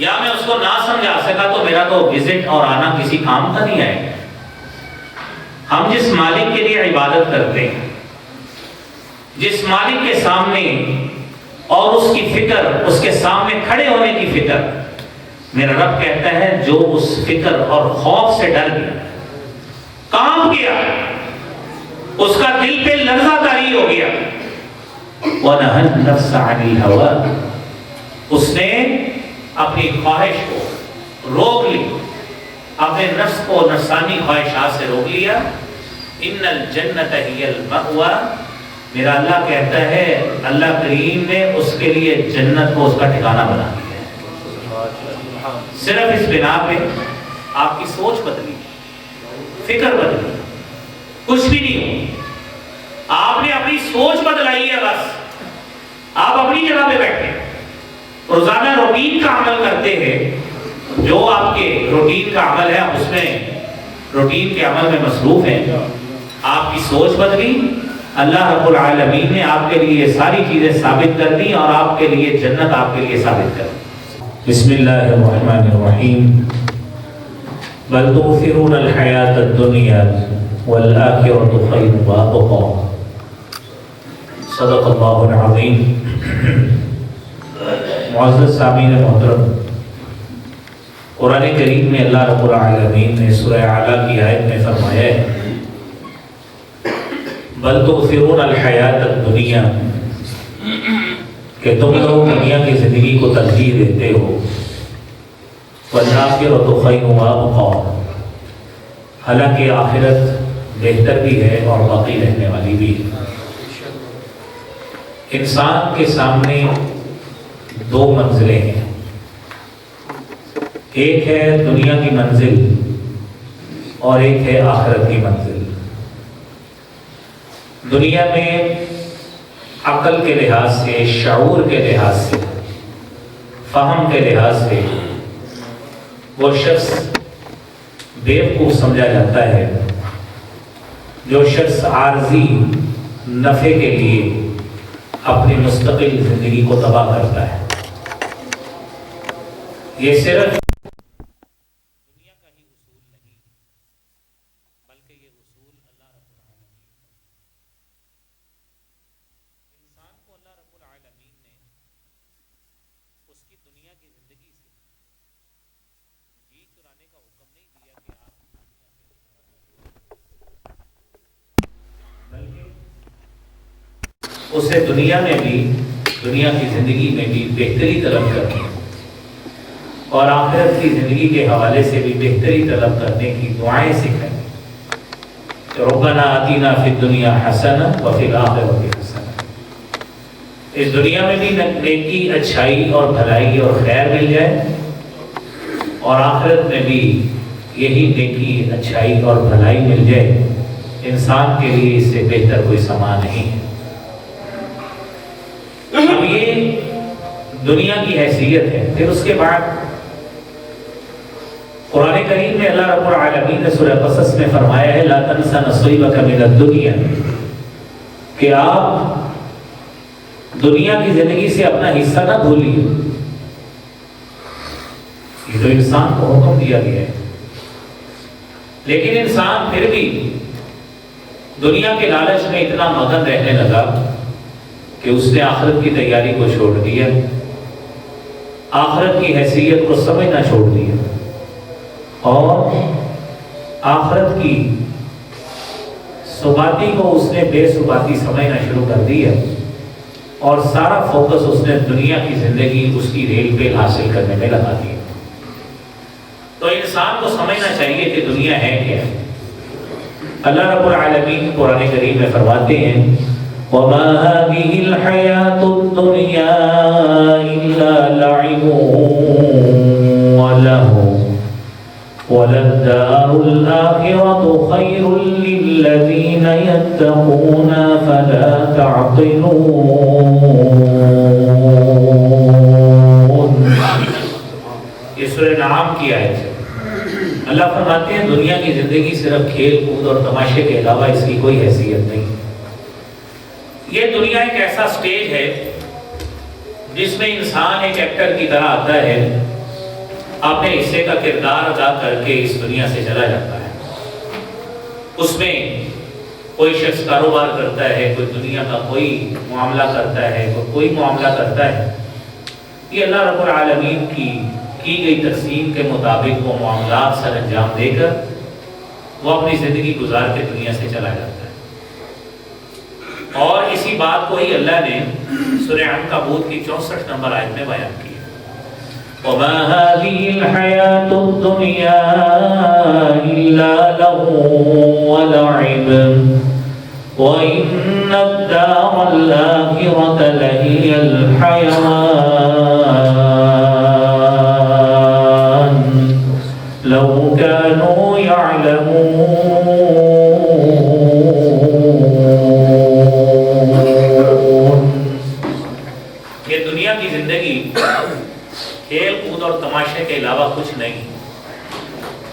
یا میں اس کو نہ سمجھا سکا تو میرا تو وزٹ اور آنا کسی کام کا نہیں آئے گا۔ ہم جس مالک کے لیے عبادت کرتے ہیں، جس مالک کے سامنے اور اس کی فکر، اس کے سامنے کھڑے ہونے کی فکر، میرا رب کہتا ہے جو اس فکر اور خوف سے ڈر گیا، کام کیا، اس کا دل پہ لرزہ طاری ہو گیا، وَنَهَى النَّفْسَ عَنِ الْهَوَىٰ، اس نے اپنی خواہش کو روک لی، اپنے نفس کو نفسانی خواہشات سے روک لیا۔ ان الجنت ہی المأویٰ، میرا اللہ کہتا ہے اللہ کریم نے اس کے لیے جنت کو اس کا ٹھکانہ بنا دیا ہے۔ صرف اس بنا پہ آپ کی سوچ بدلی، فکر بدلی، کچھ بھی نہیں ہو، آپ نے اپنی سوچ بدلائی ہے، بس آپ اپنی جگہ پہ بیٹھے روزانہ روٹین کا عمل کرتے ہیں، جو آپ کے روٹین کا عمل ہے آپ اس میں روٹین کے عمل میں مصروف ہیں، آپ کی سوچ بدلی، اللہ رب العالمین نے آپ کے لیے یہ ساری چیزیں ثابت کر دی اور آپ کے لیے جنت آپ کے لیے ثابت کر دی۔ بسم اللہ الرحمن الرحیم، بل تؤثرون الحیاۃ الدنیا والآخرۃ خیر وابقیٰ، صدق اللہ العظیم۔ معزز سامعین محترم، قرآن کریم میں اللہ رب العالمین نے سورہ اعلیٰ کی آیت میں فرمایا ہے بل تؤثرون الحیاۃ الدنیا، کہ تم لوگ دنیا کی زندگی کو ترجیح دیتے ہو، والآخرۃ خیر وابقیٰ، حالانکہ آخرت بہتر بھی ہے اور باقی رہنے والی بھی ہے۔ انسان کے سامنے دو منزلیں ہیں، ایک ہے دنیا کی منزل اور ایک ہے آخرت کی منزل۔ دنیا میں عقل کے لحاظ سے، شعور کے لحاظ سے، فہم کے لحاظ سے وہ شخص بیوقوف سمجھا جاتا ہے جو شخص عارضی نفع کے لیے اپنی مستقل زندگی کو تباہ کرتا ہے۔ یہ صرف دنیا کا ہی اصول نہیں، بلکہ یہ اصول اللہ رب العالمین، انسان کو اللہ رب العالمین نے اس کی دنیا کی زندگی سے جی چرانے کا حکم نہیں دیا کہ آپ بلکہ اسے دنیا میں بھی، دنیا کی زندگی میں بھی بہتری طلب کرنی اور آخرت کی زندگی کے حوالے سے بھی بہتری طلب کرنے کی دعائیں سکھائیں۔ ربنا آتینا فی الدنیا حسنہ وفی الآخرۃ حسنہ، اس دنیا میں بھی نیکی، اچھائی اور بھلائی اور خیر مل جائے، اور آخرت میں بھی یہی نیکی، اچھائی اور بھلائی مل جائے۔ انسان کے لیے اس سے بہتر کوئی سامان نہیں ہے۔ اب یہ دنیا کی حیثیت ہے۔ پھر اس کے بعد قرآن کریم میں اللہ رب العالمین نے سورہ قصص میں فرمایا ہے لا تنس نصیبک من الدنیا، کہ آپ دنیا کی زندگی سے اپنا حصہ نہ بھولیے۔ یہ تو انسان کو حکم دیا گیا ہے، لیکن انسان پھر بھی دنیا کے لالچ میں اتنا مگن رہنے لگا کہ اس نے آخرت کی تیاری کو چھوڑ دیا، آخرت کی حیثیت کو سمجھنا چھوڑ دیا، اور آخرت کی ثباتی کو اس نے بے ثباتی سمجھنا شروع کر دیا، اور سارا فوکس اس نے دنیا کی زندگی، اس کی ریل پیل حاصل کرنے میں لگا دیا۔ تو انسان کو سمجھنا چاہیے کہ دنیا ہے کیا۔ اللہ رب العالمین قرآن کریم میں فرماتے ہیں وَمَا هَذِهِ الْحَيَاةُ الدُّنْيَا إِلَّا لَعِبٌ وَلَهْوٌ وَلَلدَّارُ الْآخِرَةُ خَيْرٌ لِّلَّذِينَ يَتَّقُونَ فَلَا تَعْقِلُونَ۔ یہ سورہ نعام کی آیت ہے۔ اللہ فرماتے ہیں دنیا کی زندگی صرف کھیل کود اور تماشے کے علاوہ اس کی کوئی حیثیت نہیں۔ یہ دنیا ایک ایسا سٹیج ہے جس میں انسان ایک ایکٹر کی طرح آتا ہے اپنے حصے کا کردار ادا کر کے اس دنیا سے چلا جاتا ہے۔ اس میں کوئی شخص کاروبار کرتا ہے، کوئی دنیا کا کوئی معاملہ کرتا ہے، کوئی معاملہ کرتا ہے، یہ اللہ رب العالمین کی گئی تقسیم کے مطابق وہ معاملات سر انجام دے کر وہ اپنی زندگی گزار کے دنیا سے چلا جاتا ہے۔ اور اسی بات کو ہی اللہ نے سورہ عنکبوت کی 64 نمبر آیت میں بیان کیا، وَمَا هَذِهِ الْحَيَاةُ الدُّنْيَا إِلَّا لَهْوٌ وَلَعِبٌ وَإِنَّ الدَّارَ الْآخِرَةَ لَهِيَ الْحَيَوَانُ لَوْ كَانُوا يَعْلَمُونَ۔ یہ دنیا کی زندگی کھیل کود اور تماشے کے علاوہ کچھ نہیں۔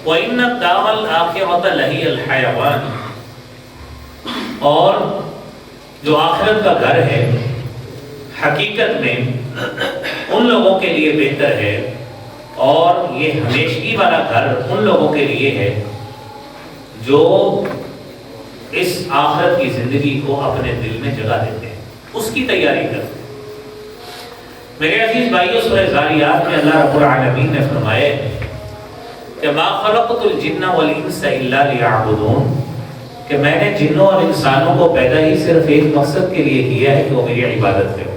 وَإِنَّ الدَّارَ الْآخِرَةَ لَهِيَ الْحَيَوَانُ، اور جو آخرت کا گھر ہے حقیقت میں ان لوگوں کے لیے بہتر ہے، اور یہ ہمیشگی والا گھر ان لوگوں کے لیے ہے جو اس آخرت کی زندگی کو اپنے دل میں جگہ دیتے ہیں، اس کی تیاری کرتے ہیں۔ میرے عزیز بھائیوں، سورہ ذاریات میں اللہ رب العالمین نے فرمایا کہ ما خلقت الجن والانس الا لیعبدون، کہ میں نے جنوں اور انسانوں کو پیدا ہی صرف ایک مقصد کے لیے کیا ہے کہ وہ میری عبادت کریں۔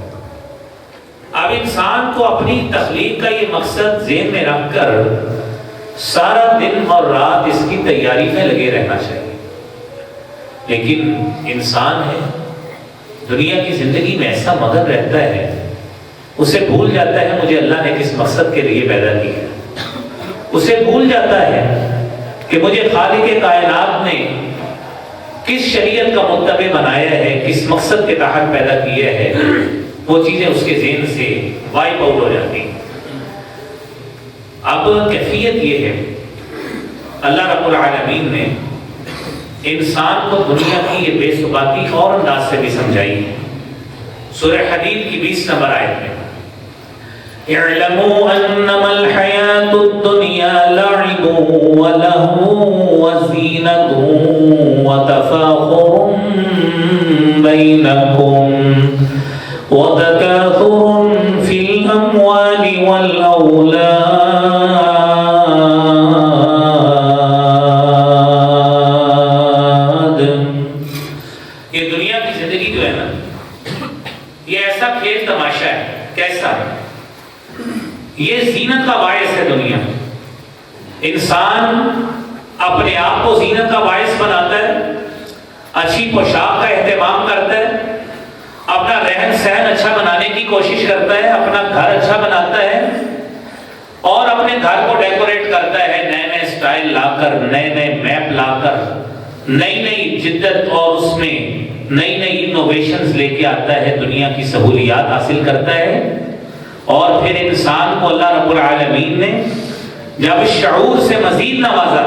اب انسان کو اپنی تخلیق کا یہ مقصد ذہن میں رکھ کر سارا دن اور رات اس کی تیاری میں لگے رہنا چاہیے، لیکن انسان ہے دنیا کی زندگی میں ایسا مگن رہتا ہے، اسے بھول جاتا ہے مجھے اللہ نے کس مقصد کے لیے پیدا کیا، اسے بھول جاتا ہے کہ مجھے خالق کائنات نے کس شریعت کا متبع بنایا ہے، کس مقصد کے تحت پیدا کیا ہے، وہ چیزیں اس کے ذہن سے وائپ آؤٹ ہو جاتی ہیں۔ اب کیفیت یہ ہے، اللہ رب العالمین نے انسان کو دنیا کی یہ بے ثباتی اور انداز سے بھی سمجھائی ہے۔ سورہ حدید کی 20 نمبر آیت میں اعلموا انما الحیاة الدنیا لعب ولہو وزینۃ وتفاخر بینکم وتکاثر فی الاموال والاولاد۔ یہ دنیا کی زندگی جو ہے نا، یہ ایسا کھیل تماشا ہے، کیسا؟ یہ زینت کا باعث ہے دنیا۔ انسان اپنے آپ کو زینت کا باعث بناتا ہے، اچھی پوشاک کا اہتمام کرتا ہے، اپنا رہن سہن اچھا بنانے کی کوشش کرتا ہے، اپنا گھر اچھا بناتا ہے، اور اپنے گھر کو ڈیکوریٹ کرتا ہے نئے نئے سٹائل لا کر، نئے نئے میپ لا کر، نئی نئی جدت اور اس میں نئی نئی انوویشنز لے کے آتا ہے، دنیا کی سہولیات حاصل کرتا ہے۔ اور پھر انسان کو اللہ رب العالمین نے جب شعور سے مزید نوازا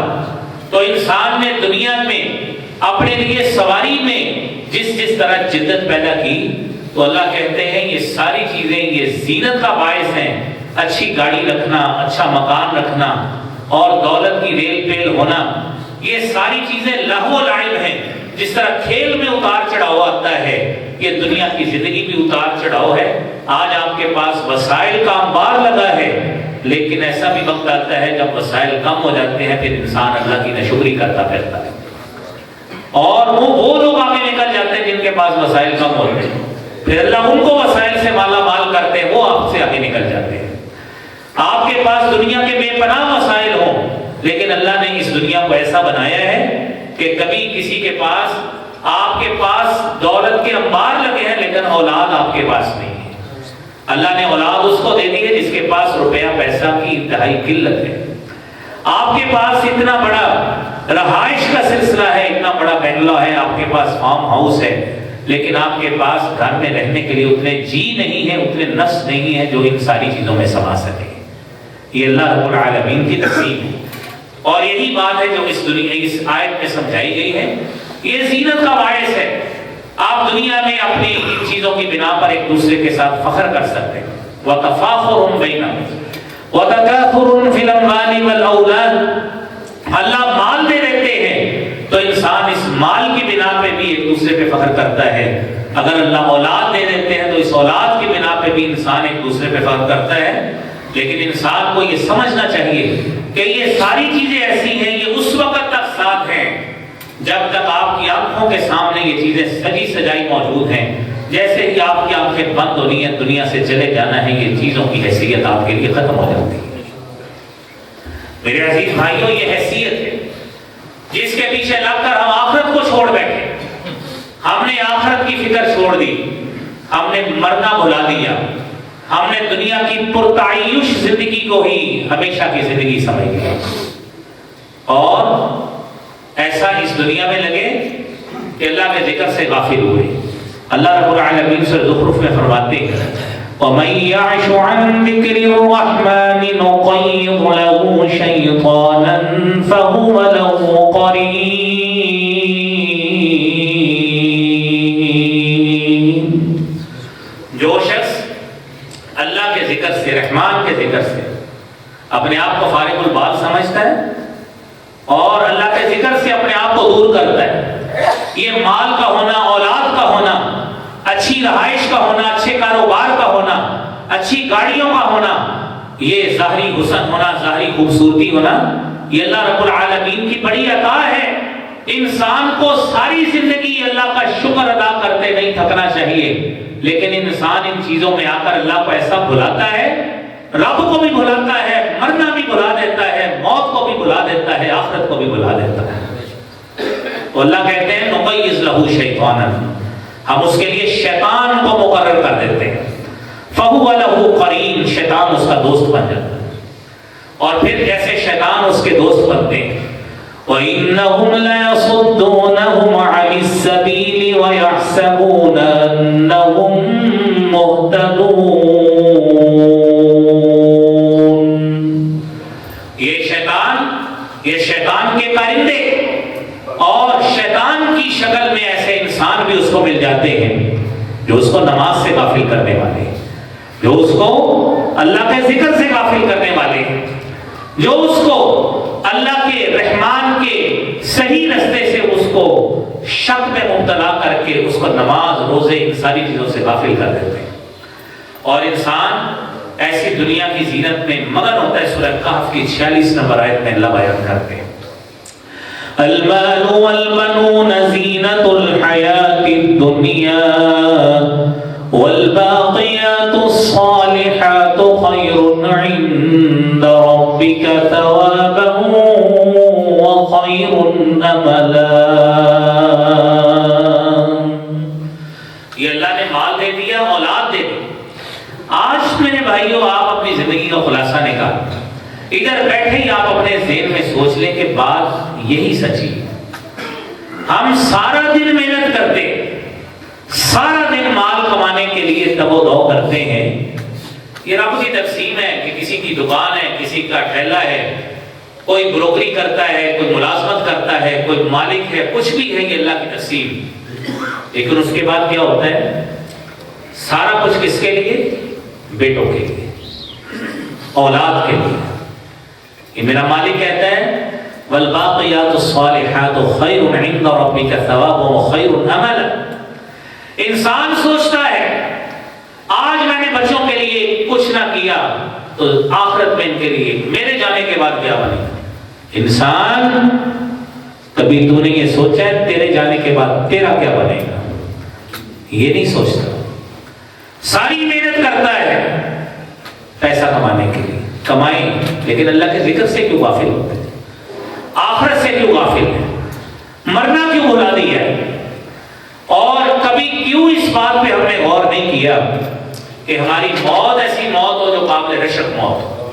تو انسان نے دنیا میں اپنے لیے سواری میں جس طرح جدت پیدا کی، تو اللہ کہتے ہیں یہ ساری چیزیں یہ زینت کا باعث ہیں۔ اچھی گاڑی رکھنا، اچھا مکان رکھنا، اور دولت کی ریل پیل ہونا، یہ ساری چیزیں لہو و لعب ہیں۔ جس طرح کھیل میں اتار چڑھاؤ آتا ہے، یہ دنیا کی زندگی بھی اتار چڑھاؤ ہے۔ آج آپ کے پاس وسائل کا انبار لگا ہے، لیکن ایسا بھی وقت آتا ہے جب وسائل کم ہو جاتے ہیں، پھر انسان اللہ کی ناشکری کرتا پھرتا ہے، اور وہ لوگ آگے نکل جاتے ہیں جن کے پاس وسائل کم ہوتے ہیں، پھر اللہ ان کو وسائل سے مالا مال کرتے ہیں، وہ آپ سے آگے نکل جاتے ہیں۔ آپ کے پاس دنیا کے بے پناہ وسائل ہوں، لیکن اللہ نے اس دنیا کو ایسا بنایا ہے کہ کبھی کسی کے پاس، آپ کے پاس دولت کے انبار لگے ہیں لیکن اولاد آپ کے پاس نہیں ہے۔ اللہ نے اولاد اس کو دے دی ہے جس کے پاس روپیہ پیسہ کی انتہائی قلت ہے۔ آپ کے پاس اتنا بڑا رہائش کا سلسلہ ہے، اتنا بڑا بنگلہ ہے، آپ کے پاس فارم ہاؤس ہے، لیکن آپ کے پاس گھر میں رہنے کے لیے اتنے جی نہیں ہیں، اتنے نفس نہیں ہیں جو ان ساری چیزوں میں سما سکے۔ یہ اللہ رب العالمین کی تقسیم ہے، اور یہی بات ہے جو اس آیت میں سمجھائی گئی ہے۔ یہ زینت کا باعث ہے، آپ دنیا میں اپنی ان چیزوں کی بنا پر ایک دوسرے کے ساتھ فخر کر سکتے ہیں۔ وَتَفَاخُرٌ بَيْنَكُمْ وَتَكَاثُرٌ فِي الْأَمْوَالِ وَالْأَوْلَادِ، اللہ مال دے دیتے ہیں تو انسان اس مال کی بنا پہ بھی ایک دوسرے پہ فخر کرتا ہے. اگر اللہ اولاد دے دیتے ہیں تو اس اولاد کی بنا پہ بھی انسان ایک دوسرے پہ فخر کرتا ہے. لیکن انسان کو یہ سمجھنا چاہیے کہ یہ ساری چیزیں ایسی ہیں، یہ اس وقت تک ساتھ ہیں جب تک آپ کی آنکھوں کے سامنے یہ چیزیں سجی سجائی موجود ہیں. جیسے ہی آپ کی آنکھیں بند ہونی ہیں، دنیا سے چلے جانا ہے، یہ چیزوں کی حیثیت آپ کے لیے ختم ہو جاتی ہے. میرے عزیز بھائیوں، یہ حیثیت ہے جس کے پیچھے لگ کر ہم آخرت کو چھوڑ بیٹھے. ہم نے آخرت کی فکر چھوڑ دی، ہم نے مرنا بھلا دیا، ہم نے دنیا کی پرتعیش زندگی کو ہی ہمیشہ کی زندگی سمجھ لیا، اور ایسا اس دنیا میں لگے کہ اللہ کے ذکر سے غافل ہوئے. اللہ رب العالمین سورہ زخرف میں فرماتے ہیں وَمَن يَعْشُ عَن ذِكْرِ الرَّحْمَنِ نُقَيِّضْ لَهُ شَيْطَانًا فَهُوَ لَهُ قَرِينٌ. جو شخص اللہ کے ذکر سے، رحمان کے ذکر سے اپنے آپ کو فارغ البال سمجھتا ہے اور اللہ کے ذکر سے اپنے آپ کو دور کرتا ہے، یہ مال کا ہونا، اولاد کا ہونا، اچھی رہائش کا ہونا، اچھے کاروبار کا ہونا، اچھی گاڑیوں کا ہونا، یہ ظاہری حسن ہونا، ظاہری خوبصورتی ہونا، یہ اللہ رب العالمین کی بڑی عطا ہے. انسان کو ساری زندگی اللہ کا شکر ادا کرتے نہیں تھکنا چاہیے. لیکن انسان ان چیزوں میں آ کر اللہ کو ایسا بھلاتا ہے، رب کو بھی بھلاتا ہے، مرنا بھی بھلا دیتا ہے، موت کو بھی بھلا دیتا ہے، آخرت کو بھی بھلا دیتا ہے. تو اللہ کہتے ہیں نقیض لہو شیطانا، ہم اس کے لیے شیطان کو مقرر کر دیتے ہیں. فہو لہو قرین، شیطان اس کا دوست بن جاتا ہے. اور پھر جیسے شیطان اس کے دوست بنتے ہیں وَإِنَّهُمْ لَيَصُدُّونَهُمْ عَنِ السَّبِيلِ وَيَحْسَبُونَ أَنَّهُمْ مُهْتَدُونَ. یہ شیطان کے کارندے اور شیطان کی شکل میں ایسے انسان بھی اس کو مل جاتے ہیں جو اس کو نماز سے غافل کرنے والے، جو اس کو اللہ کے ذکر سے غافل کرنے والے، جو اس کو اللہ کے رحمان کے صحیح رستے سے اس کو شک میں مبتلا کر کے اس کو نماز، روزے، ان ساری چیزوں سے غافل کر دیتے ہیں. اور انسان ایسی دنیا کی زینت میں مگن ہوتا ہے. سورہ کہف کی 46 نمبر آیت میں اللہ بیان کرتے ہیں المال والبنون زینۃ الحیاۃ الدنیا والباقیات الصالحات خیر عند ربک ثوابا وخیر املا. یہ اللہ نے مال دے دیا، اولاد دے دی. آج میرے بھائیوں آپ اپنی زندگی کا خلاصہ نکال، ادھر بیٹھے ہی آپ اپنے ذہن میں سوچ لیں کہ بات یہی سچی. ہم سارا دن محنت کرتے، سارا دن مال کمانے کے لیے دب و دو کرتے ہیں. یہ رب کی تقسیم ہے کہ کسی کی دکان ہے، کسی کا ٹھیلا ہے، کوئی بروکری کرتا ہے، کوئی ملازمت کرتا ہے، کوئی مالک ہے، کچھ بھی ہے، یہ اللہ کی تقسیم. لیکن اس کے بعد کیا ہوتا ہے؟ سارا کچھ کس کے لیے؟ بیٹوں کے لیے، اولاد کے لیے. یہ میرا مالک کہتا ہے والباقیات الصالحات خیر عند ربک ثوابا وخیر املا. انسان سوچتا ہے آج میں نے بچوں کے لیے کچھ نہ کیا تو آخرت میں ان کے لیے میرے جانے کے بعد کیا بنے گا. انسان کبھی تو نے یہ سوچا ہے تیرے جانے کے بعد تیرا کیا بنے گا؟ یہ نہیں سوچتا. ساری محنت کرتا ہے پیسہ کمانے کے لیے، کمائیں، لیکن اللہ کے ذکر سے کیوں غافل ہوتے ہیں؟ آخرت سے کیوں غافل ہے؟ مرنا کیوں بھلا دیا ہے؟ اور کبھی کیوں اس بات پہ ہم نے غور نہیں کیا کہ ہماری موت ایسی موت ہو جو قابل رشک موت ہو،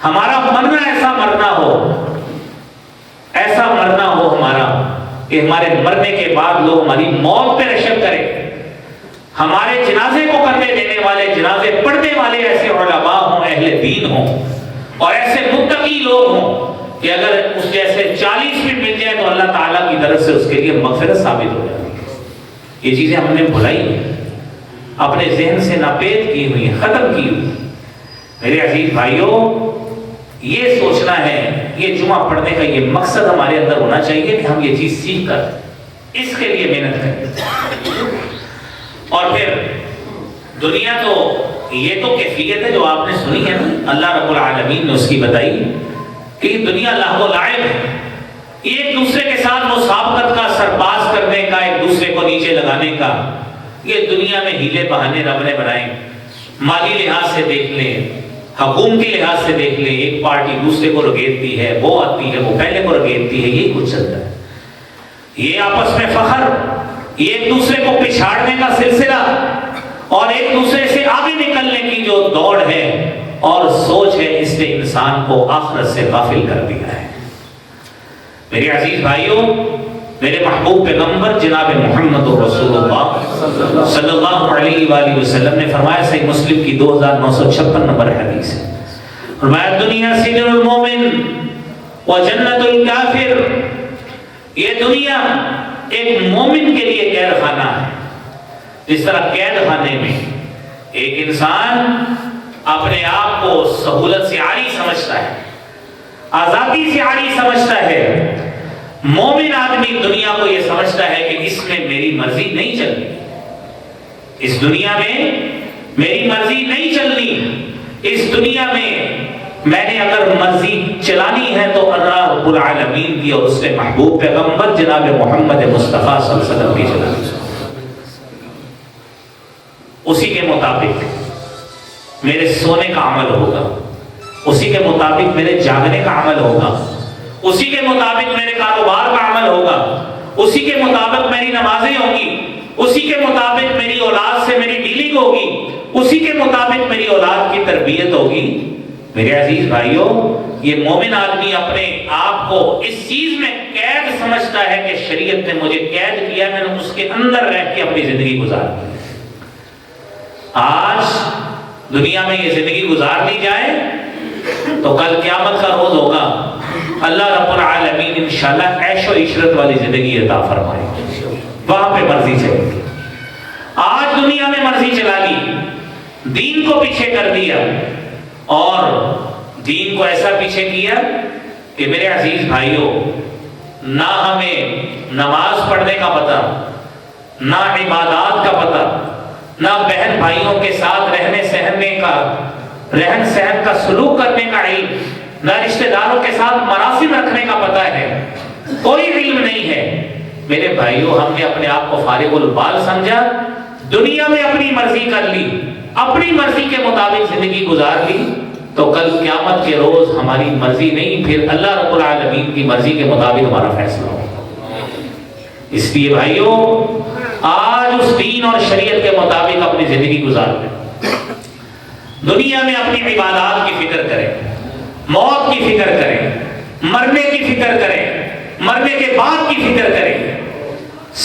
ہمارا مرنا ایسا مرنا ہو، ایسا مرنا ہو ہمارا کہ ہمارے مرنے کے بعد لوگ ہماری موت پہ رشک کریں. ہمارے جنازے کو کرنے دینے والے، جنازے پڑھنے والے ایسے علماء ہوں، اہل دین ہوں، اور ایسے متقی لوگ ہوں کہ اگر اس جیسے 40 بھی مل جائے تو اللہ تعالیٰ کی طرف سے اس کے لیے مغفرت ثابت ہو جاتی ہے. یہ چیزیں ہم نے بھلائی ہیں، اپنے ذہن سے ناپید کی ہوئی ہیں، ختم کی ہوئی. میرے عزیز بھائیوں، یہ سوچنا ہے، یہ جمعہ پڑھنے کا یہ مقصد ہمارے اندر ہونا چاہیے کہ ہم یہ چیز سیکھ کر اس کے لیے محنت کریں. اور پھر دنیا تو یہ تو کیفیت ہے جو آپ نے سنی ہے نا، اللہ رب العالمین نے اس کی بتائی کہ یہ دنیا لہو و لعب ہے. ایک دوسرے کے ساتھ مسابقت کا، سرپاس کرنے کا، ایک دوسرے کو نیچے لگانے کا، یہ دنیا میں ہیلے بہانے رب نے بنائے. مالی لحاظ سے دیکھ لیں، حکومتی لحاظ سے دیکھ لیں، ایک پارٹی دوسرے کو رگیدتی ہے، وہ آتی ہے وہ پہلے کو رگیدتی ہے، یہی کچھ چلتا ہے. یہ آپس میں فخر، یہ ایک دوسرے کو پچھاڑنے کا سلسلہ، اور ایک دوسرے سے آگے نکلنے کی جو دوڑ ہے اور سوچ ہے، اس نے انسان کو آخرت سے غافل کر دیا ہے. میرے عزیز بھائیوں، میرے محبوب پیغمبر جناب محمد رسول اللہ صلی اللہ علیہ وآلہ وسلم نے فرمایا، صحیح مسلم کی 2956 نمبر حدیث ہے، فرمایا دنیا سجن المومن و جنت الکافر. یہ دنیا ایک مومن کے لیے قید خانہ ہے. جس طرح قید خانے میں ایک انسان اپنے آپ کو سہولت سے عاری سمجھتا ہے، آزادی سے عاری سمجھتا ہے، مومن آدمی دنیا کو یہ سمجھتا ہے کہ اس میں میری مرضی نہیں چلنی، اس دنیا میں میری مرضی نہیں چلنی، اس دنیا میں نے اگر مرضی چلانی ہے تو اللہ رب العالمین کی اور اس کے محبوب پیغمبر جناب محمد مصطفیٰ صلی اللہ علیہ وسلم کی چلانی. اسی کے مطابق میرے سونے کا عمل ہوگا، اسی کے مطابق میرے جاگنے کا عمل ہوگا، اسی کے مطابق میرے کاروبار کا عمل ہوگا، اسی کے مطابق میری نمازیں ہوگی، اسی کے مطابق میری اولاد سے میری ڈیلنگ ہوگی، اسی کے مطابق میری اولاد کی تربیت ہوگی. میرے عزیز بھائیوں، یہ مومن آدمی اپنے آپ کو اس چیز میں قید سمجھتا ہے کہ شریعت نے مجھے قید کیا، میں نے اس کے اندر رہ کے اپنی زندگی گزارنی. آج دنیا میں یہ زندگی گزار لی جائے تو کل قیامت کا روز ہوگا، اللہ رب العالمین انشاءاللہ عیش و عشرت والی زندگی عطا فرمائے، وہاں پہ مرضی چلے گی. آج دنیا میں مرضی چلا لی، دین کو پیچھے کر دیا، اور دین کو ایسا پیچھے کیا کہ میرے عزیز بھائیوں، نہ ہمیں نماز پڑھنے کا پتہ، نہ عبادات کا پتہ، نہ بہن بھائیوں کے ساتھ رہنے سہنے کا، رہن سہن کا، سلوک کرنے کا علم، نہ رشتہ داروں کے ساتھ مراسم رکھنے کا پتہ ہے، کوئی علم نہیں ہے. میرے بھائیوں، ہم نے اپنے آپ کو فارغ البال سمجھا، دنیا میں اپنی مرضی کر لی، اپنی مرضی کے مطابق زندگی گزار لی، تو کل قیامت کے روز ہماری مرضی نہیں، پھر اللہ رب العالمین کی مرضی کے مطابق ہمارا فیصلہ ہوگا. اس لیے بھائیوں، آج اس دین اور شریعت کے مطابق اپنی زندگی گزار لیں. دنیا میں اپنی عبادات کی فکر کریں، موت کی فکر کریں، مرنے کی فکر کریں، مرنے کے بعد کی فکر کریں.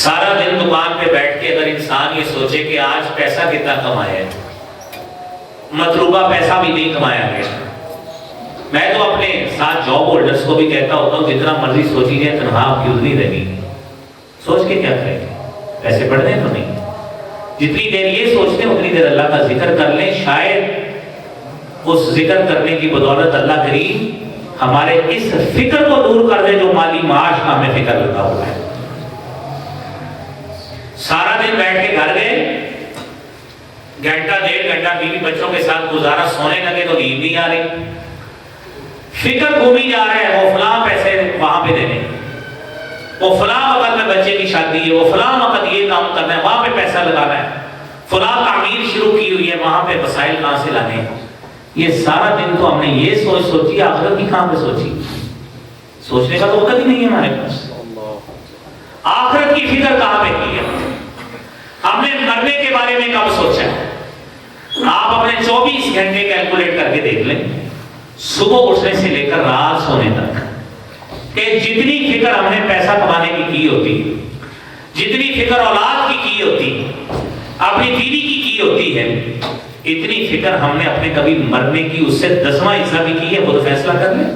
سارا دن دکان پہ بیٹھ کے اگر انسان یہ سوچے کہ آج پیسہ کتنا کمایا ہے، مطلوبہ پیسہ بھی نہیں کمایا گیا. میں تو اپنے ساتھ جاب ہولڈرز کو بھی کہتا ہوتا ہوں، جتنا مرضی سوچی جائے تنہا آپ کی اتنی رہی، سوچ کے کیا کریں گے، پیسے بڑھنے تو نہیں. جتنی دیر یہ سوچتے ہیں اتنی دیر اللہ کا ذکر کر لیں، شاید اس ذکر کرنے کی بدولت اللہ کریم ہمارے اس فکر کو دور کر دے جو مالی معاش کا ہمیں فکر لگا ہوا ہے. سارا دن بیٹھ کے گھر گئے، گھنٹہ ڈیڑھ گھنٹہ بیوی بچوں کے ساتھ گزارا، سونے لگے تو نیند نہیں آ رہی، فکر گھومی جا رہا ہے، وہ فلاں پیسے وہاں پہ دینے، وہ فلاں وقت میں بچے کی شادی ہے، وہ فلاں وقت یہ کام کرنا ہے، وہاں پہ پیسہ لگانا ہے، فلاں تعمیر شروع کی ہوئی ہے، وہاں پہ وسائل کہاں سے لانے ہیں. یہ سارا دن تو ہم نے یہ سوچی، آخرت کی کہاں پہ سوچی؟ سوچنے کا تو وقت ہی نہیں ہے ہمارے پاس. آخرت کی فکر کہاں پہ کی ہے؟ ہم نے مرنے کے بارے میں کب سوچا ہے؟ آپ اپنے 24 گھنٹے کیلکولیٹ کر کے دیکھ لیں، صبح اٹھنے سے لے کر رات سونے تک، کہ جتنی فکر ہم نے پیسہ کمانے کی ہوتی، جتنی فکر اولاد کی ہوتی، اپنی بیوی کی ہوتی ہے، اتنی فکر ہم نے اپنے کبھی مرنے کی اس سے 10واں حصہ بھی کی ہے. خود فیصلہ کر لیں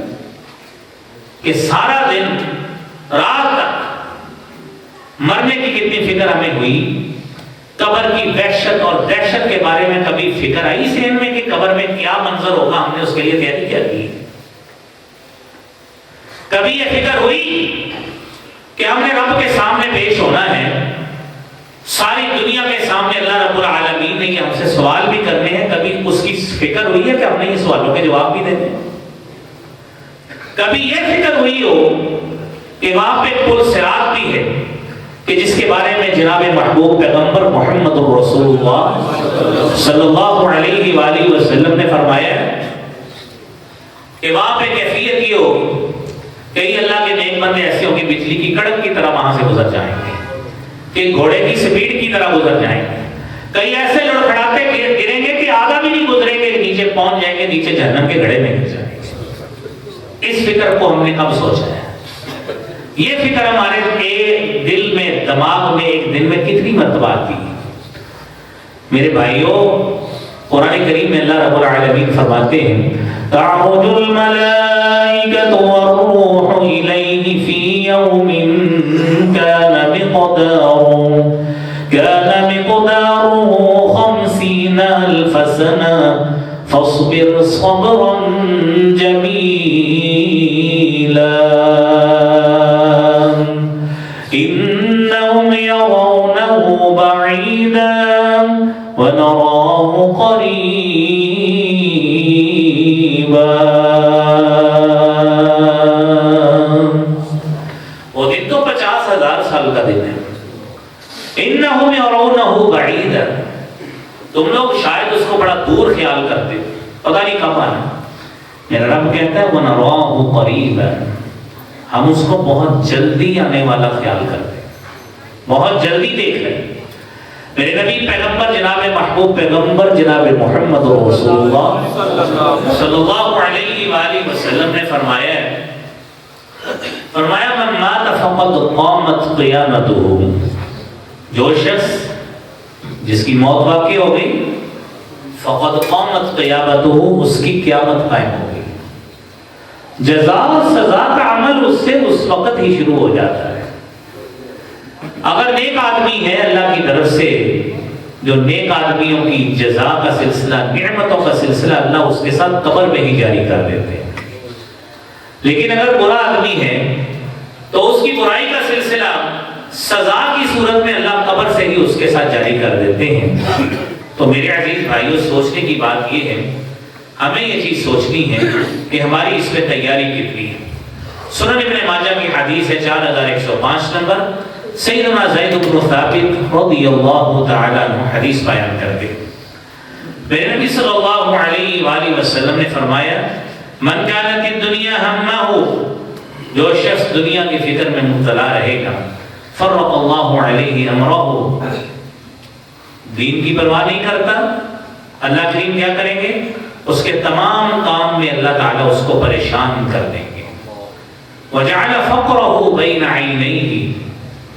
کہ سارا دن رات تک مرنے کی کتنی فکر ہمیں ہوئی. قبر کی وحشت اور دہشت کے بارے میں کبھی فکر آئی ذہن میں کہ قبر میں کیا منظر ہوگا؟ ہم نے اس کے لیے تیاری کیا کی؟ کبھی یہ فکر ہوئی کہ ہم نے رب کے سامنے پیش ہونا ہے، ساری دنیا کے سامنے اللہ رب العالمین نے ہم سے سوال بھی کرنے ہیں، کبھی اس کی فکر ہوئی ہے کہ ہم نے یہ سوالوں کے جواب بھی دینے ہیں؟ کبھی یہ فکر ہوئی ہو کہ وہاں پہ پل صراط بھی ہے کہ جس کے بارے میں جناب محبوب پیغمبر محمد رسول اللہ صلی اللہ علیہ وآلہ وسلم نے فرمایا کہ وہاں پہ کیفیت یہ ہو، کئی اللہ کے نیک بندے ایسے ہوں گے بجلی کی کڑک کی طرح وہاں سے گزر جائیں گے، کہ گھوڑے کی سپیڈ کی طرح گزر جائیں گے، کئی ایسے لڑکھڑاتے گریں گے کہ آگا بھی نہیں گزریں گے، نیچے پہنچ جائیں گے، نیچے جہنم کے گھڑے میں گر جائیں گے۔ اس فکر کو ہم نے کب سوچا ہے؟ یہ فکر ہمارے دل میں، دماغ میں ایک دن میں کتنی مرتبہ آتی ہے؟ میرے بھائیوں، قرآن کریم میں اللہ رب العالمین فرماتے ہیں تعرج الملائکۃ والروح الیہ فی یوم کان مقدارہ 50 الف سنہ فاصبر صبرا جمیلا انہم یرونہ بعیدا ونراہ قریبا۔ وہ دن تو 50,000 سال کا دن ہے۔ انہم یرونہ بعیدا، تم لوگ شاید اس کو بڑا دور خیال کرتے، پتہ نہیں کب آنا۔ میرا رب کہتا ہے ونراہ قریبا، ہم اس کو بہت جلدی آنے والا خیال کرتے، بہت جلدی دیکھ رہے ہیں۔ میرے نبی پیغمبر جناب محبوب پیغمبر جناب محمد رسول اللہ صلی اللہ علیہ وآلہ وسلم نے فرمایا من مات فقد قامت قیامتہ، جو شخص جس کی موت واقع ہو گئی فقد قامت قیامتہ، اس کی قیامت قائم ہو گئی۔ جزا سزا کا عمل اس سے اس وقت ہی شروع ہو جاتا ہے۔ اگر نیک آدمی ہے اللہ کی طرف سے، جو نیک آدمیوں کی جزا کا سلسلہ، نعمتوں کا سلسلہ اللہ اس کے ساتھ قبر میں ہی جاری کر دیتے ہیں۔ لیکن اگر برا آدمی ہے تو اس کی برائی کا سلسلہ سزا کی صورت میں اللہ قبر سے ہی اس کے ساتھ جاری کر دیتے ہیں۔ تو میرے عزیز بھائیوں، سوچنے کی بات یہ ہے، ہمیں یہ چیز سوچنی ہے کہ ہماری اس پہ تیاری کتنی ہے۔ سنن ابن ماجہ کی حدیث ہے 4105 نمبر، سیدنا زید بن ثابت رضی اللہ تعالیٰ عنہ حدیث بیان کرتے ہیں۔ میرے نبی صلی اللہ علیہ وآلہ وسلم نے فرمایا من کانت الدنیا ہمہ، جو شخص دنیا کی فکر میں مبتلا رہے گا، فرق اللہ علیہ امرہ، دین کی پرواہ نہیں کرتا، اللہ کریم کیا کریں گے؟ اس کے تمام کام میں اللہ تعالیٰ اس کو پریشان کر دیں گے۔ وجعل فقرہ بین عینیہ،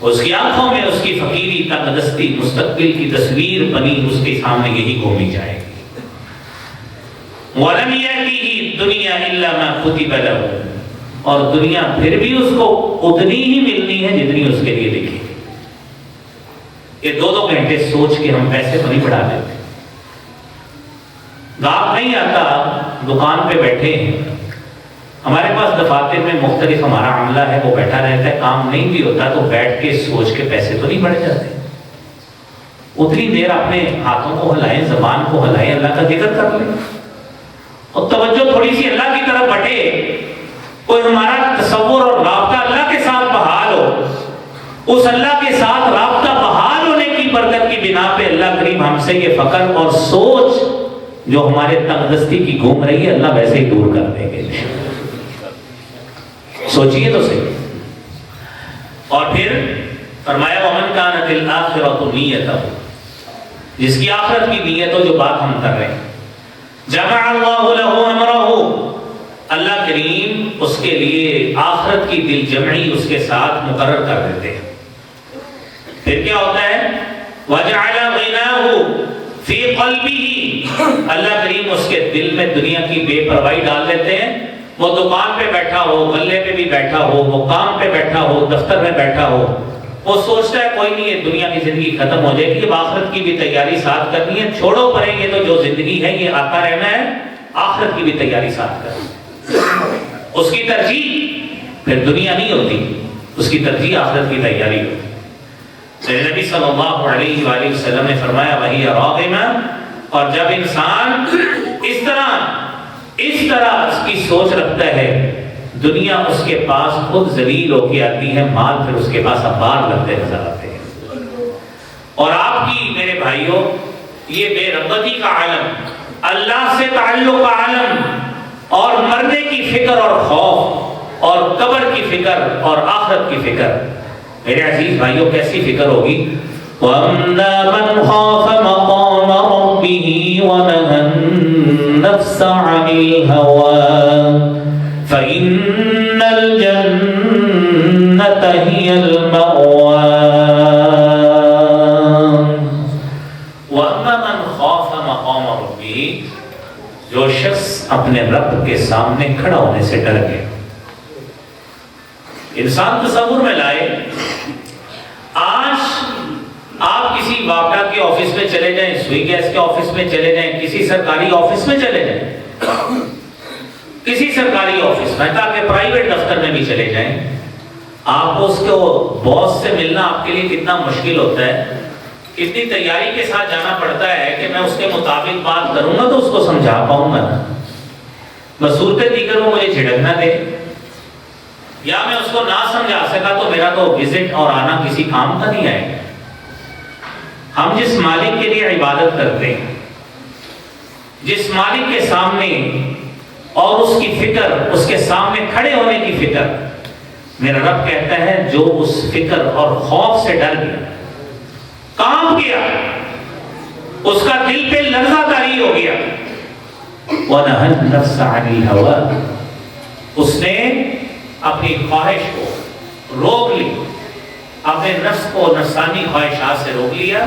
اس کی آنکھوں میں اس کی فقیری، تنگدستی، مستقبل کی تصویر بنی اس کے سامنے یہی گھومی جائے گی۔ وَلَمْ يَأْتِهِ الدُّنْيَا إِلَّا مَا كُتِبَ لَهُ، اور دنیا پھر بھی اس کو اتنی ہی ملنی ہے جتنی اس کے لیے لکھی۔ یہ 2 گھنٹے سوچ کے ہم پیسے تو نہیں بڑھا دیتے۔ گاہک نہیں آتا، دکان پہ بیٹھے ہیں، ہمارے پاس دفاتر میں مختلف ہمارا عملہ ہے، وہ بیٹھا رہتا ہے، کام نہیں بھی ہوتا تو بیٹھ کے سوچ کے پیسے تو نہیں بڑھ جاتے۔ اتنی دیر اپنے ہاتھوں کو ہلائیں، زبان کو ہلائیں، اللہ کا ذکر کر لیں، اور توجہ تھوڑی سی اللہ کی طرف بٹے، کوئی ہمارا تصور اور رابطہ اللہ کے ساتھ بحال ہو۔ اس اللہ کے ساتھ رابطہ بحال ہونے کی برکت کی بنا پہ اللہ کریم ہم سے یہ فقر اور سوچ جو ہمارے تنگدستی کی گھوم رہی ہے، اللہ ویسے ہی دور کر دیں گے۔ سوچئے تو صحیح۔ اور پھر فرمایا وَمَنْ كَانَتِ الْآخِرَةُ نِيَّتَهُ، جس کی آخرت کی نیت ہو، جو بات ہم کر رہے ہیں، جَمَعَ اللَّهُ لَهُ أَمْرَهُ، اللہ کریم اس کے لیے آخرت کی دل جمعی اس کے ساتھ مقرر کر دیتے ہیں۔ پھر کیا ہوتا ہے؟ وَجَعَلَ غِنَاهُ فِي قَلْبِهِ، اللہ کریم اس کے دل میں دنیا کی بے پرواہی ڈال دیتے ہیں۔ وہ دکان پہ بیٹھا ہو، غلے پہ بھی بیٹھا ہو، وہ کام پہ بیٹھا ہو، دفتر میں بیٹھا ہو، وہ سوچتا ہے کوئی نہیں یہ دنیا کی زندگی ختم ہو جائے گی، اب آخرت کی بھی تیاری ساتھ کرنی ہے، چھوڑو پرے یہ تو جو زندگی ہے یہ آتا رہنا ہے، آخرت کی بھی تیاری ساتھ کرنی ہے۔ اس کی ترجیح پھر دنیا نہیں ہوتی، اس کی ترجیح آخرت کی تیاری ہوتی۔ نبی صلی اللہ علیہ وآلہ وسلم نے فرمایا وہی راغمہ، اور جب انسان اس طرح اس کی سوچ رکھتا ہے، دنیا اس کے پاس خود ذلیل ہو کے آتی ہے، مال پھر اس کے پاس انبار لگتے نظر آتے ہیں۔ اور آپ کی میرے بھائیوں یہ بے رغبتی کا عالم، اللہ سے تعلق کا عالم، اور مرنے کی فکر اور خوف، اور قبر کی فکر اور آخرت کی فکر، میرے عزیز بھائیوں کیسی فکر ہوگی؟ وَأَمَّا مَنْ خَافَ مَقَامَ رَبِّهِ وَنَهَى النَّفْسَ عَنِ الْهَوَىٰ فَإِنَّ الْجَنَّةَ هِيَ الْمَأْوَىٰ۔ وَأَمَّا مَنْ خَافَ مَقَامَ رَبِّهِ، جو شخص اپنے رب کے سامنے کھڑا ہونے سے ڈر گیا۔ انسان تصور میں لائے، آج آپ کسی واقعہ کے آفس میں چلے جائیں، سوئی گیس کے آفس میں چلے جائیں، کسی سرکاری آفس میں چلے جائیں، کسی سرکاری آفس میں، تاکہ پرائیویٹ دفتر میں بھی چلے جائیں، آپ اس کو باس سے ملنا آپ کے لیے کتنا مشکل ہوتا ہے، کتنی تیاری کے ساتھ جانا پڑتا ہے کہ میں اس کے مطابق بات کروں گا تو اس کو سمجھا پاؤں گا، بصورت دیگر وہ مجھے جھڑک نہ دے، یا میں اس کو نہ سمجھا سکا تو میرا تو وزٹ اور آنا کسی کام کا نہیں آئے گا۔ ہم جس مالک کے لیے عبادت کرتے ہیں، جس مالک کے سامنے اور اس کی فکر، اس کے سامنے کھڑے ہونے کی فکر، میرا رب کہتا ہے جو اس فکر اور خوف سے ڈر گیا، کام کیا، اس کا دل پہ لرزہ طاری ہو گیا، وَنَهَى النَّفْسَ عَنِ الْهَوَىٰ، اس نے اپنی خواہش کو روک لی، اپنے نفس کو نفسانی خواہشات سے روک لیا۔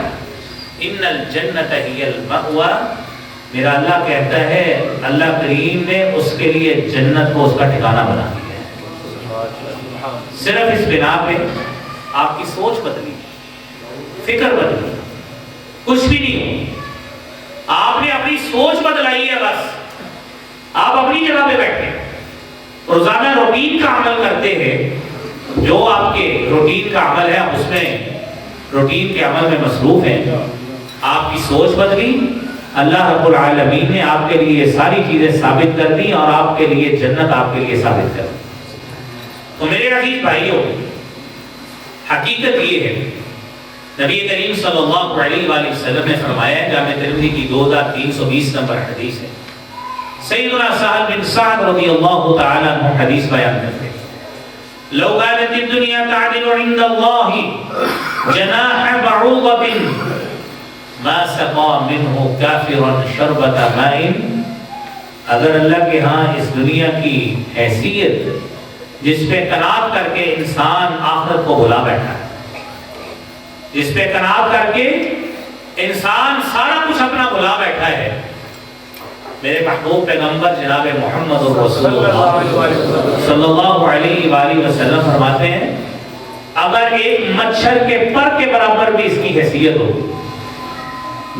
ان الجنت ہی المأویٰ، میرا اللہ کہتا ہے، اللہ کریم نے اس کے لیے جنت کو اس کا ٹھکانہ بنا دیا ہے۔ صرف اس بنا پہ آپ کی سوچ بدلی، فکر بدلی، کچھ بھی نہیں، آپ نے اپنی سوچ بدلائی ہے، بس آپ اپنی جگہ پہ بیٹھے روزانہ روٹین کا عمل کرتے ہیں، جو آپ کے روٹین کا عمل ہے آپ اس میں روٹین کے عمل میں مصروف ہیں، آپ کی سوچ بدلی، اللہ رب العالمین نے آپ کے لیے یہ ساری چیزیں ثابت کر دی اور آپ کے لیے جنت آپ کے لیے ثابت کر دی۔ تو میرے عزیز بھائیوں، حقیقت یہ ہے، نبی کریم صلی اللہ علیہ وآلہ وسلم نے فرمایا، جامع ترمذی کی 2320 نمبر حدیث ہے، سیدنا سہل بن سعد رضی اللہ تعالیٰ عنہ حدیث بیان کرتے ہیں، لو كانت الدنيا تعدل عند الله جناح بعوضة ما سقى منه كافرا شربة ماء، اگر اللہ کے ہاں اس دنیا کی حیثیت جس پہ قناعت کر کے انسان آخرت کو بھلا بیٹھا ہے، جس پہ قناعت کر کے انسان سارا کچھ اپنا بھلا بیٹھا ہے، میرے محبوب پیغمبر جناب محمد رسول اللہ صلی اللہ علیہ وآلہ وسلم فرماتے ہیں، اگر ایک مچھر کے پر کے برابر بھی اس کی حیثیت ہو،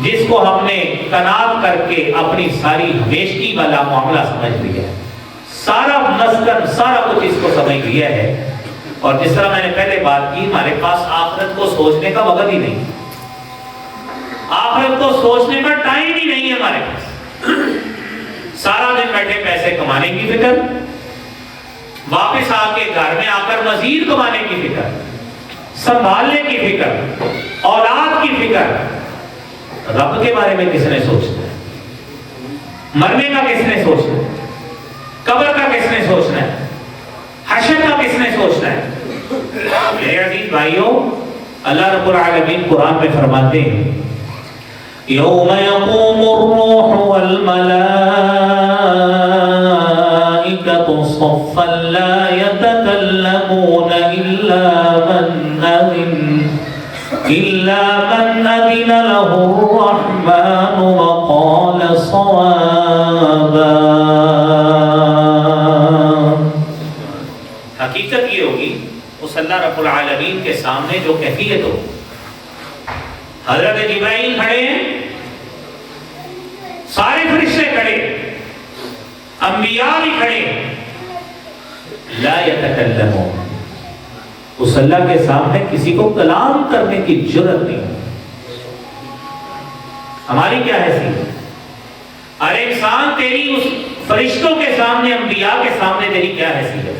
جس کو ہم نے قناعت کر کے اپنی ساری ہمیشگی والا معاملہ سمجھ لیا ہے، سارا مسکن سارا کچھ اس کو سمجھ لیا ہے، اور جس طرح میں نے پہلے بات کی، ہمارے پاس آخرت کو سوچنے کا وقت ہی نہیں، آخرت کو سوچنے کا ٹائم ہی نہیں ہے ہمارے پاس، سارا دن بیٹھے پیسے کمانے کی فکر، واپس آ کے گھر میں آ کر مزید کمانے کی فکر، سنبھالنے کی فکر، اولاد کی فکر، رب کے بارے میں کس نے سوچنا ہے؟ مرنے کا کس نے سوچنا ہے؟ قبر کا کس نے سوچنا ہے؟ حشر کا کس نے سوچنا ہے؟ میرے عزیز بھائیوں، اللہ رب العالمین قرآن میں فرماتے ہیں، یوم یقوم الروح والملائکۃ صفا لا یتکلمون الا من اذن له الرحمن وقال صوابا۔ حقیقت یہ ہوگی، اس اللہ رب العالمین کے سامنے جو کیفیت ہو. حضرت جبرائیل کھڑے ہیں, سارے فرشتے کھڑے, انبیاء بھی کھڑے, لا یتکلمون, اس اللہ کے سامنے کسی کو کلام کرنے کی جرأت نہیں. ہماری کیا حیثیت؟ ارے انسان تیری اس فرشتوں کے سامنے, انبیاء کے سامنے تیری کیا حیثیت ہے؟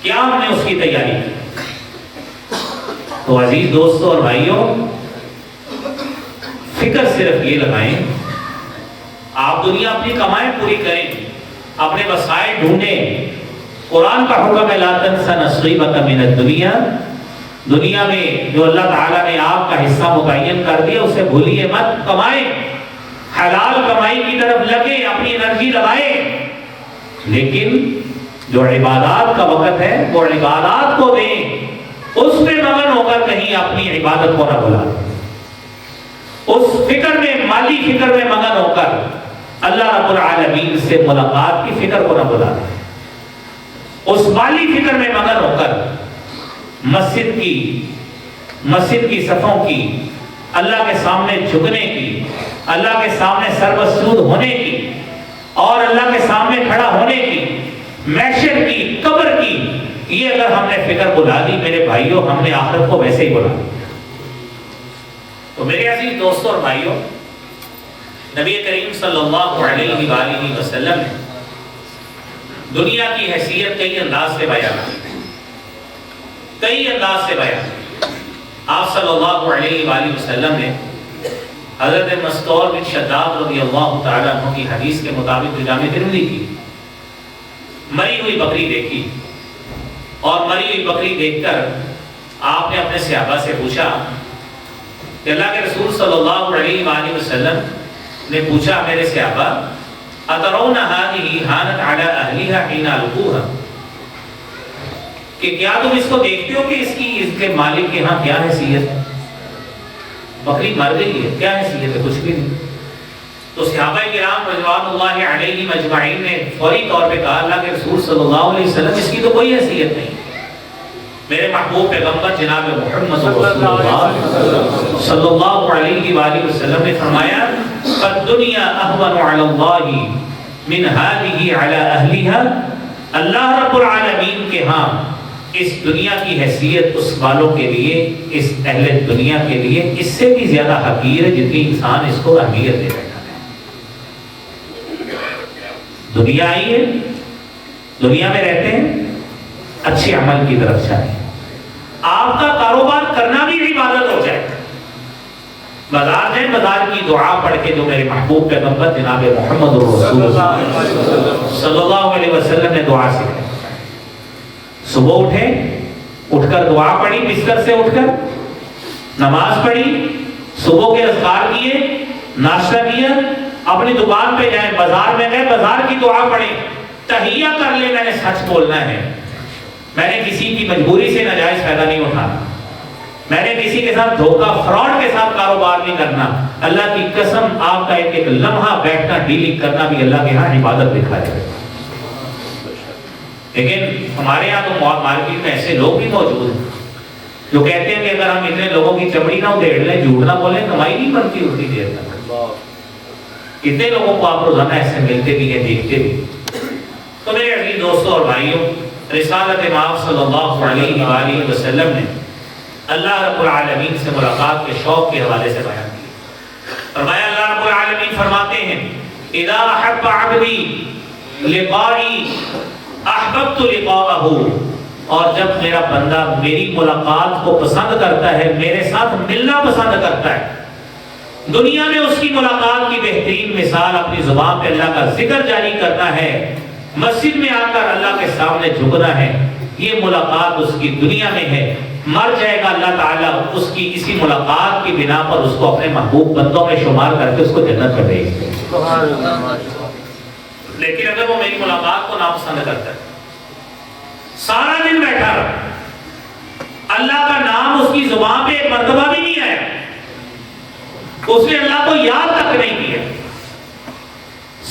کیا ہم نے اس کی تیاری کی؟ تو عزیز دوستوں اور بھائیوں, فکر صرف یہ لگائیں, آپ دنیا اپنی کمائیں پوری کریں, اپنے وسائل ڈھونڈیں. قرآن کا حکم ہے لا تنس نصیبک من الدنیا, دنیا میں جو اللہ تعالیٰ نے آپ کا حصہ متعین کر دیا اسے بھولیے مت. کمائیں, حلال کمائی کی طرف لگیں, اپنی انرجی لگائیں, لیکن جو عبادات کا وقت ہے وہ عبادات کو دیں. اس پہ مگن ہو کر کہیں اپنی عبادت کو نہ بھولیں. اس فکر میں, مالی فکر میں مگن ہو کر اللہ رب العالمین سے ملاقات کی فکر کو نہ بھولیں. اس مالی فکر میں مگن ہو کر مسجد کی صفوں کی, اللہ کے سامنے جھکنے کی, اللہ کے سامنے سربسود ہونے کی, اور اللہ کے سامنے کھڑا ہونے کی, محشر کی, قبر کی, یہ اگر ہم نے فکر بلا دی میرے بھائیوں, ہم نے آخرت کو ویسے ہی بلا دی. تو میرے عزیز دوستوں اور بھائیوں, نبی کریم صلی اللہ علیہ وآلہ وسلم نے دنیا کی حیثیت کئی انداز سے بیان کی, کئی انداز سے بیان کی. آپ صلی اللہ علیہ وآلہ وسلم نے حضرت مستور بن شداد رضی اللہ تعالیٰ عنہ کی حدیث کے مطابق جامع ترمذی کی مری ہوئی بکری دیکھی, اور مری ہوئی بکری دیکھ کر آپ نے اپنے صحابہ سے پوچھا کہ اللہ کے رسول صلی اللہ علیہ وآلہ وسلم نے پوچھا میرے صحابہ, اترون هذه هانت على اهلها حين القوها, کہ کیا تم اس کو دیکھتے ہو کہ اس کے مالک کے ہاں کیا حیثیت ہے؟ بکری مر گئی ہے, کیا حیثیت ہے؟ کچھ بھی نہیں. تو صحابہ کرام رضوان اللہ علیہم اجمعین نے فوری طور پہ کہا اللہ کے رسول صلی اللہ علیہ وسلم اس کی تو کوئی حیثیت نہیں. میرے محبوب پیغمبر جناب محمد رسول اللہ صلی اللہ علیہ وآلہ وسلم نے فرمایا فالدنیا اہون علی اللہ من هذه على اہلها, اللہ رب العالمین کے ہاں اس دنیا کی حیثیت اس والوں کے لیے, اس اہل دنیا کے لیے اس سے بھی زیادہ حقیر ہے جتنی انسان اس کو اہمیت دے رہا ہے. دنیا آئی ہے, دنیا میں رہتے ہیں, اچھے عمل کی طرف چاہیں. آپ کا کاروبار کرنا بھی عبادت ہو جائے. بازار جائیں, بازار کی دعا پڑھ کے جو میرے محبوب پیغمبر جناب محمد رسول اللہ صلی اللہ علیہ وسلم نے دعا سکھائی. صبح اٹھے, اٹھ کر دعا پڑھی, بستر سے اٹھ کر نماز پڑھی, صبح کے اذکار کیے, ناشتہ کیا, اپنی دکان پہ جائیں, بازار میں گئے, بازار کی دعا پڑھیں, تحیہ کر لیں میں نے سچ بولنا ہے, میں نے کسی کی مجبوری سے ناجائز فائدہ نہیں اٹھانا, میں نے کسی کے ساتھ دھوکہ فراڈ کے ساتھ کاروبار نہیں کرنا. اللہ کی قسم آپ کا ایک لمحہ بیٹھنا ڈیلنگ کرنا بھی اللہ کے ہاں عبادت دکھائے گا. لیکن ہمارے یہاں تو مارکیٹ میں ایسے لوگ بھی موجود ہیں جو کہتے ہیں کہ اگر ہم اتنے لوگوں کی چمڑی نہ ادھیڑ لیں, جھوٹ نہ بولیں, کمائی نہیں بنتی اتنی دیر تک. کتنے لوگوں کو آپ روزانہ ایسے ملتے بھی ہیں, دیکھتے بھی. تو میرے عزیز دوستوں اور بھائیوں, رسالت امام صلی اللہ علیہ وآلہ وسلم نے اللہ رب العالمین سے ملاقات کے شوق کے حوالے سے بیان کیا. فرمایا اللہ رب العالمین فرماتے ہیں اذا احب عبدی لقائی احببت لقاءہ, اور جب میرا بندہ میری ملاقات کو پسند کرتا ہے, میرے ساتھ ملنا پسند کرتا ہے. دنیا میں اس کی ملاقات کی بہترین مثال اپنی زبان پہ اللہ کا ذکر جاری کرنا ہے, مسجد میں آ کر اللہ کے سامنے جھکنا ہے. یہ ملاقات اس کی دنیا میں ہے. مر جائے گا اللہ تعالیٰ اس کی اسی ملاقات کی بنا پر اس کو اپنے محبوب بندوں میں شمار کر کے اس کو جنت میں بھیج دے. لیکن اگر وہ میری ملاقات کو ناپسند کرتا ہے, سارا دن بیٹھا رہا, اللہ کا نام اس کی زبان پہ ایک مرتبہ بھی نہیں آیا, اس نے اللہ کو یاد تک نہیں کیا,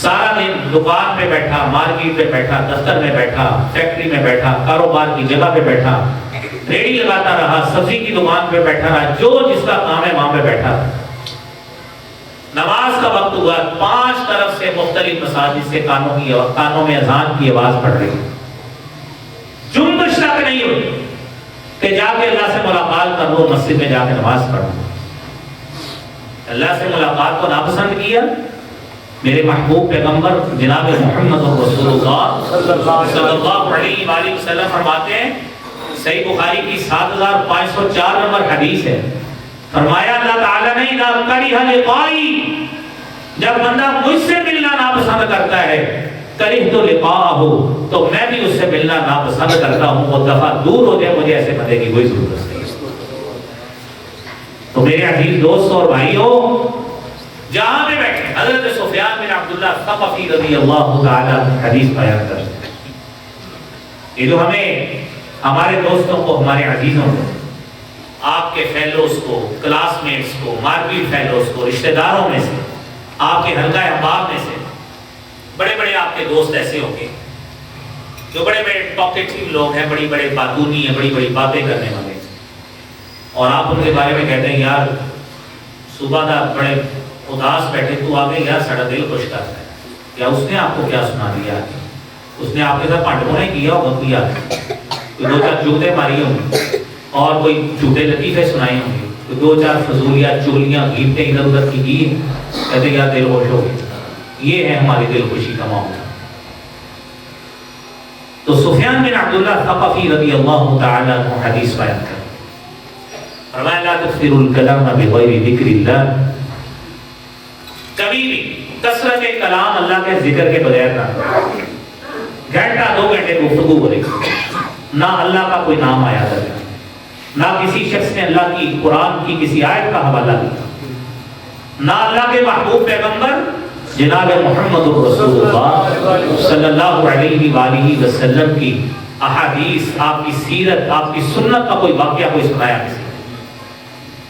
سارا دن دکان پہ بیٹھا, مارکیٹ پہ بیٹھا, دفتر میں بیٹھا, فیکٹری میں بیٹھا, کاروبار کی جگہ پہ بیٹھا, ریڑھی لگاتا رہا، سبزی کی دکان پہ بیٹھا رہا، جو جس کا کام ہے وہاں پہ بیٹھا رہا۔ نماز کا وقت ہوا، 5 طرف سے مختلف مساجد سے کانوں میں اذان کی آواز پڑ رہی، جنبش تک نہیں ہوئی کہ جا کے اللہ سے ملاقات کر لو، مسجد میں جا کے نماز پڑھو۔ اللہ سے ملاقات کو ناپسند کیا، میرے محبوب پیغمبر جناب محمد رسول اللہ صلی اللہ علیہ وآلہ وسلم فرماتے ہیں، صحیح بخاری کی 7504 نمبر حدیث ہے، فرمایا اللہ تعالیٰ نے اذا کرہ لقائی، جب بندہ مجھ سے ملنا ناپسند کرتا ہے، کرہت لقاءہ، تو میں بھی اس سے ملنا ناپسند کرتا ہوں، وہ دفعہ دور ہو جائے، مجھے ایسے بندے کی کوئی ضرورت نہیں۔ تو میرے عزیز دوستوں اور بھائیوں، جہاں پہ بیٹھے حضرت سفیان بن عبداللہ ثقفی رضی اللہ تعالیٰ حدیث بیان کرتے ہیں، یہ جو ہمیں ہمارے دوستوں کو، ہمارے عزیزوں کو، آپ کے فیلوز کو، کلاس میٹس کو، مارکیٹ فیلوز کو، رشتہ داروں میں سے، آپ کے حلقہ احباب میں سے بڑے بڑے آپ کے دوست ایسے ہوں گے جو بڑے بڑے ٹاکیٹیو لوگ ہیں، بڑی بڑے باتونی ہیں، بڑی بڑی باتیں کرنے والے، اور آپ ان کے بارے میں کہتے ہیں یار صبح دا بڑے اداس بیٹھے، تو آگے یار ساڑھا دل خوش کرتا ہے، یا اس نے آپ کو کیا سنا دیا، اس نے آپ کے ساتھ پانڈوں نے کیا ہوگا، کوئی کوئی 2-4 جوتے ماری ہوں گی، اور کوئی جھوٹے لطیفے سنائے ہوں گے، کوئی 2-4 فضولیات چولیاں گھیمتے ادھر ادھر کی، کہتے یار دل خوش ہو گیا۔ یہ ہے ہماری دل خوشی کا معاملہ۔ تو سفیان بن عبداللہ ثقفی رضی اللہ تعالیٰ عنہ حدیث بیان کرتے ہیں، فرمایا لا تکثروا الکلام بغیر ذکر اللہ، کبھی بھی کثرت کلام اللہ کے ذکر کے بغیر نہ، گھنٹہ 2 گھنٹے گفتگو کرے، نہ اللہ کا کوئی نام آیا تھا، نہ کسی شخص نے اللہ کی قرآن کی کسی آیت کا حوالہ دیا، نہ اللہ کے محبوب پیغمبر جناب محمد رسول اللہ صلی اللہ علیہ وآلہ وسلم کی احادیث، آپ کی سیرت، آپ کی سنت کا کوئی واقعہ کوئی سنایا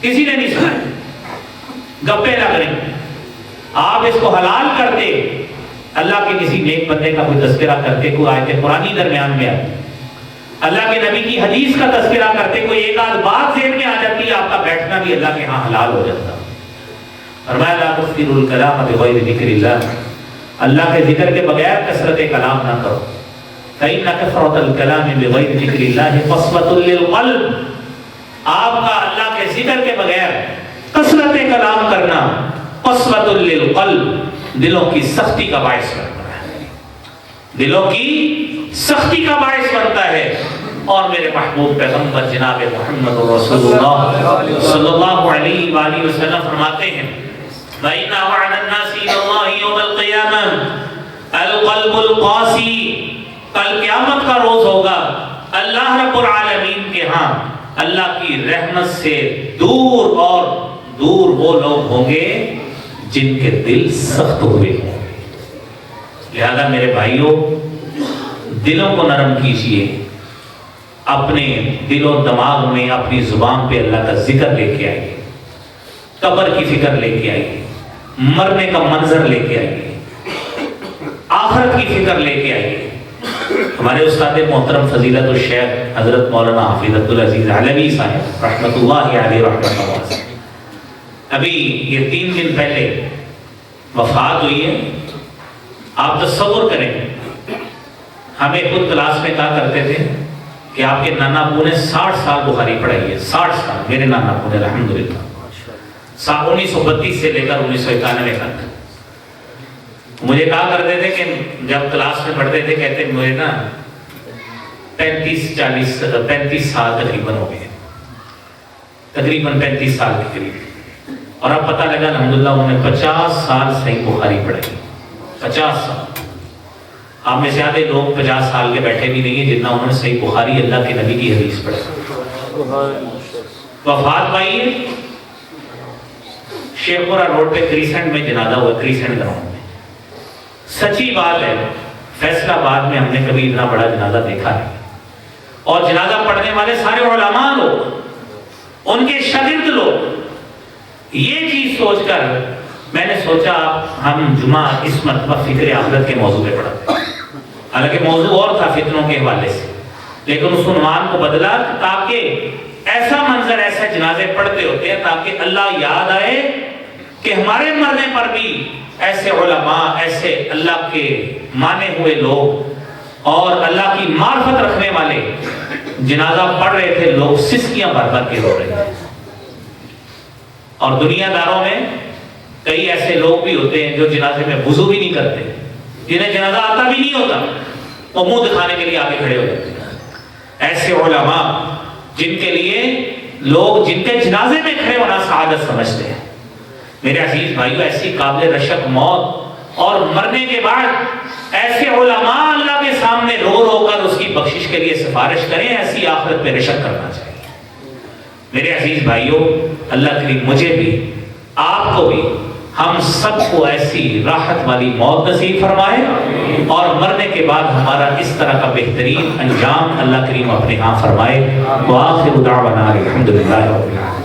کسی نے نہیں سنایا، گپے لگ رہے، آپ اس کو حلال کرتے، اللہ کے کسی نیک بندے کا کوئی تذکرہ کرتے، کوئی آیت قرآنی درمیان میں آتی، اللہ کے نبی کی حدیث کا تذکرہ کرتے، کوئی ایک آدھ بات ذہن میں آ جاتی، آپ کا بیٹھنا بھی اللہ کے ہاں حلال ہو جاتا۔ فرمایا لا تکثروا الکلام بغیر ذکر اللہ، اللہ کے ذکر کے بغیر کثرت کلام نہ کرو، فإن کثرة الکلام بغیر ذکر اللہ قسوۃ للقلب، آپ کا اللہ کے ذکر کے بغیر کثرت کلام کرنا قسوۃ للقلب، دلوں کی سختی کا باعث بنتا ہے، دلوں کی سختی کا باعث بنتا ہے۔ اور میرے محبوب پیغمبر جناب محمد رسول اللہ صلی اللہ علیہ وآلہ وسلم فرماتے ہیں وَإِنَّ وَعْدَ النَّاسِ إِلَى اللَّهِ يَوْمَ الْقِيَامَةِ الْقَلْبُ الْقَاسِي، کل قیامت کا روز ہوگا، اللہ رب العالمین کے ہاں اللہ کی رحمت سے دور اور دور وہ لوگ ہوں گے جن کے دل سخت ہوئے ہوں گے۔ لہذا میرے بھائیوں، دلوں کو نرم کیجئے، اپنے دل و دماغ میں اپنی زبان پہ اللہ کا ذکر لے کے آئیے، قبر کی فکر لے کے آئیے، مرنے کا منظر لے کے آئیے، آخرت کی فکر لے کے آئیے۔ ہمارے استاد محترم فضیلت الشیخ حضرت مولانا حافظ عبدالعزیز علوی صاحب رحمۃ اللہ علیہ رحمۃ اللہ، ابھی یہ 3 دن پہلے وفات ہوئی ہے۔ آپ تصور کریں، ہمیں خود کلاس میں کہا کرتے تھے کہ آپ کے نانا ابو نے 60 سال بخاری پڑھائی ہے، 60 سال میرے نانا ابو نے الحمدللہ، 1932 سے لے کر 1991 تک۔ مجھے کہا کرتے تھے کہ جب کلاس میں پڑھتے تھے، کہتے مجھے نا 35 سال تقریباً ہو گئے، تقریباً 35 سال کے قریب، اور اب پتہ لگا الحمدللہ انہوں نے 50 سال صحیح بخاری پڑھائی، 50 سال۔ آپ میں سے آدھے لوگ 50 سال کے بیٹھے بھی نہیں ہیں جتنا انہوں نے صحیح بخاری اللہ کے نبی کی حدیث پڑھی۔ وفات پائی ہے شیخ پورہ روڈ پہ کریسنٹ میں جنازہ ہوا، کریسنٹ گراؤنڈ میں۔ سچی بات ہے، فیصلہ آباد میں ہم نے کبھی اتنا بڑا جنازہ دیکھا نہیں، اور جنازہ پڑھنے والے سارے علماء لوگ، ان کے شاگرد لوگ۔ یہ چیز سوچ کر میں نے سوچا ہم جمعہ اس مرتبہ فکر آخرت کے موضوع پہ پڑھتے ہیں، حالانکہ موضوع اور تھا فتنوں کے حوالے سے، لیکن اس عنوان کو بدلا تاکہ ایسا منظر، ایسے جنازے پڑھتے ہوتے ہیں تاکہ اللہ یاد آئے کہ ہمارے مرنے پر بھی ایسے علماء، ایسے اللہ کے مانے ہوئے لوگ اور اللہ کی معرفت رکھنے والے جنازہ پڑھ رہے تھے، لوگ سسکیاں بھر بھر کے رو رہے تھے۔ اور دنیا داروں میں کئی ایسے لوگ بھی ہوتے ہیں جو جنازے میں وضو بھی نہیں کرتے، جنہیں جنازہ آتا بھی نہیں ہوتا، وہ منہ دکھانے کے لیے آگے کھڑے ہو جاتے ہیں۔ ایسے علماء جن کے لیے لوگ جن کے جنازے میں کھڑے ہونا سعادت سمجھتے ہیں۔ میرے عزیز بھائیو، ایسی قابل رشک موت اور مرنے کے بعد ایسے علماء اللہ کے سامنے رو رو کر اس کی بخشش کے لیے سفارش کریں، ایسی آخرت پہ رشک کرنا چاہیے۔ میرے عزیز بھائیو، اللہ کریم مجھے بھی، آپ کو بھی، ہم سب کو ایسی راحت والی موت نصیب فرمائے اور مرنے کے بعد ہمارا اس طرح کا بہترین انجام اللہ کریم اپنے ہاں فرمائے۔ وآخر دعوانا الحمدللہ رب العالمین۔